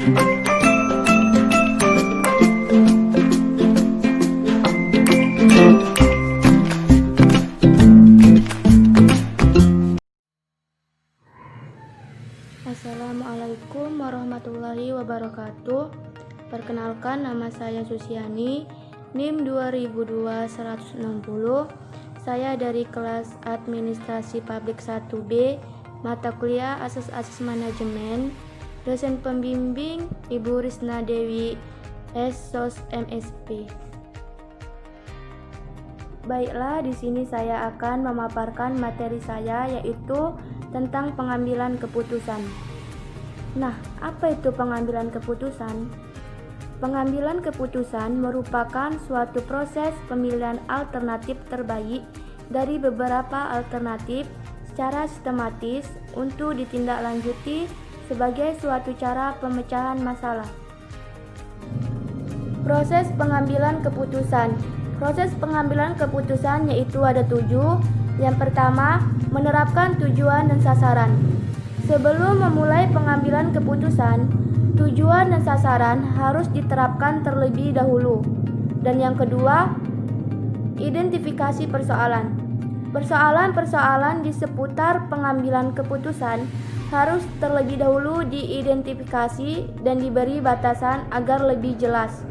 Assalamualaikum warahmatullahi wabarakatuh. Perkenalkan, nama saya Susiani, NIM 2002-160. Saya dari kelas Administrasi Publik 1B, mata kuliah Asas-Asas Manajemen. Dosen pembimbing Ibu Risna Dewi, SOS MSP. Baiklah, di sini saya akan memaparkan materi saya, yaitu tentang pengambilan keputusan. Nah, apa itu pengambilan keputusan? Pengambilan keputusan merupakan suatu proses pemilihan alternatif terbaik dari beberapa alternatif secara sistematis untuk ditindaklanjuti sebagai suatu cara pemecahan masalah. Proses pengambilan keputusan. Proses pengambilan keputusan yaitu ada 7. Yang pertama, menerapkan tujuan dan sasaran. Sebelum memulai pengambilan keputusan, tujuan dan sasaran harus diterapkan terlebih dahulu. Dan yang kedua, identifikasi persoalan. Persoalan-persoalan di seputar pengambilan keputusan harus terlebih dahulu diidentifikasi dan diberi batasan agar lebih jelas.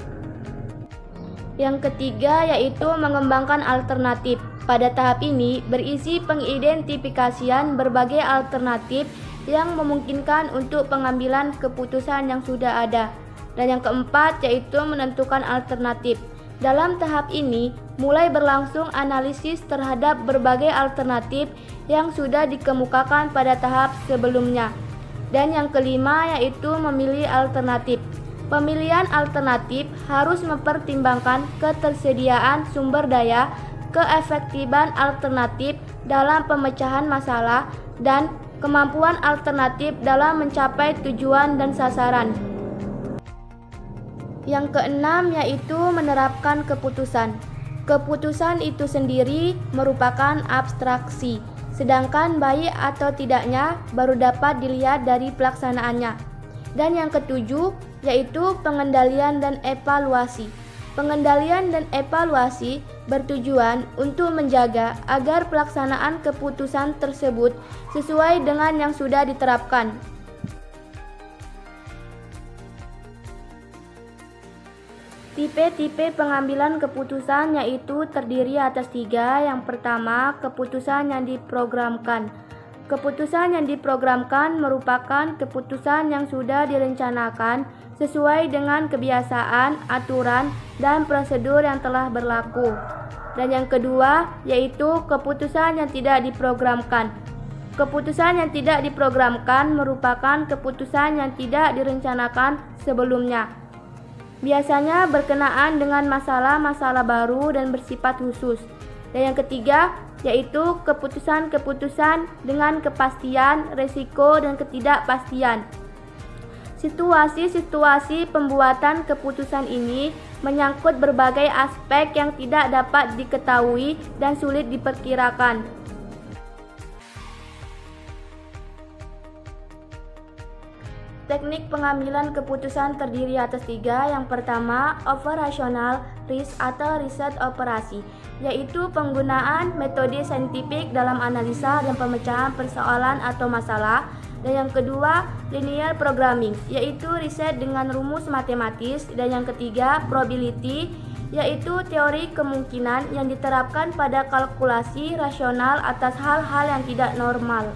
Yang ketiga yaitu mengembangkan alternatif. Pada tahap ini berisi pengidentifikasian berbagai alternatif yang memungkinkan untuk pengambilan keputusan yang sudah ada. Dan yang keempat yaitu menentukan alternatif. Dalam tahap ini mulai berlangsung analisis terhadap berbagai alternatif yang sudah dikemukakan pada tahap sebelumnya. Dan yang kelima yaitu memilih alternatif. Pemilihan alternatif harus mempertimbangkan ketersediaan sumber daya, keefektifan alternatif dalam pemecahan masalah, dan kemampuan alternatif dalam mencapai tujuan dan sasaran. Yang keenam yaitu menerapkan keputusan. Keputusan itu sendiri merupakan abstraksi, sedangkan baik atau tidaknya baru dapat dilihat dari pelaksanaannya. Dan yang ketujuh yaitu pengendalian dan evaluasi. Pengendalian dan evaluasi bertujuan untuk menjaga agar pelaksanaan keputusan tersebut sesuai dengan yang sudah diterapkan. Tipe-tipe pengambilan keputusan yaitu terdiri atas 3. Yang pertama, keputusan yang diprogramkan. Keputusan yang diprogramkan merupakan keputusan yang sudah direncanakan sesuai dengan kebiasaan, aturan, dan prosedur yang telah berlaku. Dan yang kedua yaitu keputusan yang tidak diprogramkan. Keputusan yang tidak diprogramkan merupakan keputusan yang tidak direncanakan sebelumnya. Biasanya berkenaan dengan masalah-masalah baru dan bersifat khusus. Dan yang ketiga yaitu keputusan-keputusan dengan kepastian, resiko, dan ketidakpastian. Situasi-situasi pembuatan keputusan ini menyangkut berbagai aspek yang tidak dapat diketahui dan sulit diperkirakan. Teknik pengambilan keputusan terdiri atas 3. Yang pertama, operational risk atau riset operasi, yaitu penggunaan metode saintifik dalam analisa dan pemecahan persoalan atau masalah. Dan yang kedua, linear programming, yaitu riset dengan rumus matematis. Dan yang ketiga, probability, yaitu teori kemungkinan yang diterapkan pada kalkulasi rasional atas hal-hal yang tidak normal.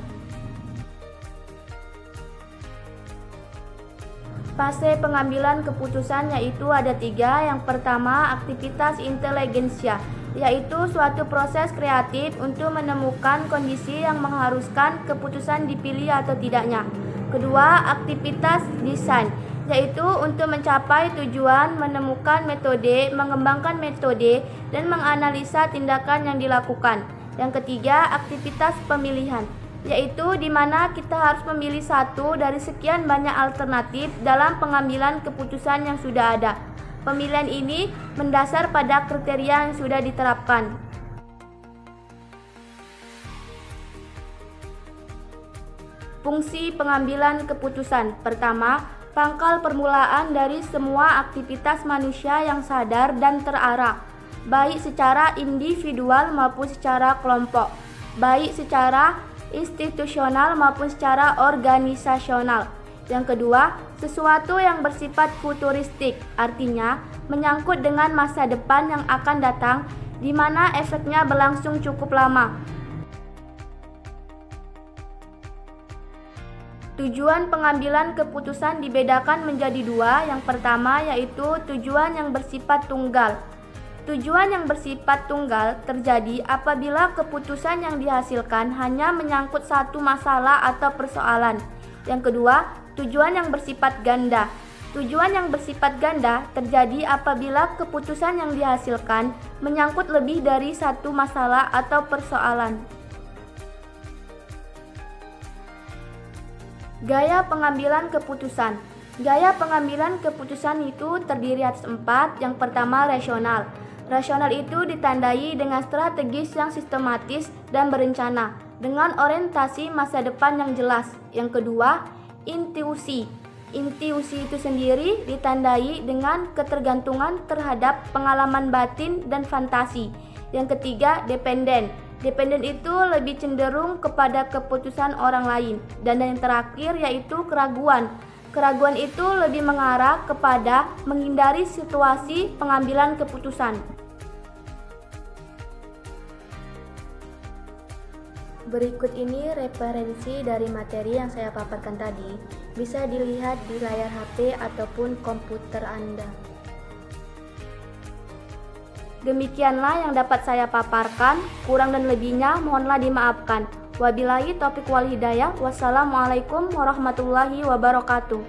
Fase pengambilan keputusan yaitu ada 3. Yang pertama, aktivitas inteligensia, yaitu suatu proses kreatif untuk menemukan kondisi yang mengharuskan keputusan dipilih atau tidaknya. Kedua, aktivitas desain, yaitu untuk mencapai tujuan, menemukan metode, mengembangkan metode, dan menganalisa tindakan yang dilakukan. Yang ketiga, aktivitas pemilihan, yaitu di mana kita harus memilih satu dari sekian banyak alternatif dalam pengambilan keputusan yang sudah ada. Pemilihan ini mendasar pada kriteria yang sudah diterapkan. Fungsi pengambilan keputusan. Pertama, pangkal permulaan dari semua aktivitas manusia yang sadar dan terarah, baik secara individual maupun secara kelompok, baik secara institusional maupun secara organisasional. Yang kedua, sesuatu yang bersifat futuristik, artinya menyangkut dengan masa depan yang akan datang, di mana efeknya berlangsung cukup lama. Tujuan pengambilan keputusan dibedakan menjadi dua. Yang pertama yaitu tujuan yang bersifat tunggal. Tujuan yang bersifat tunggal terjadi apabila keputusan yang dihasilkan hanya menyangkut satu masalah atau persoalan. Yang kedua, tujuan yang bersifat ganda. Tujuan yang bersifat ganda terjadi apabila keputusan yang dihasilkan menyangkut lebih dari satu masalah atau persoalan. Gaya pengambilan keputusan. Gaya pengambilan keputusan itu terdiri atas 4. Yang pertama, rasional. Rasional itu ditandai dengan strategis yang sistematis dan berencana, dengan orientasi masa depan yang jelas. Yang kedua, intuisi. Intuisi itu sendiri ditandai dengan ketergantungan terhadap pengalaman batin dan fantasi. Yang ketiga, dependen. Dependen itu lebih cenderung kepada keputusan orang lain. Dan yang terakhir yaitu keraguan. Keraguan itu lebih mengarah kepada menghindari situasi pengambilan keputusan. Berikut ini referensi dari materi yang saya paparkan tadi. Bisa dilihat di layar HP ataupun komputer Anda. Demikianlah yang dapat saya paparkan, kurang dan lebihnya mohonlah dimaafkan. Wabillahi taufiq wal hidayah. Wassalamualaikum warahmatullahi wabarakatuh.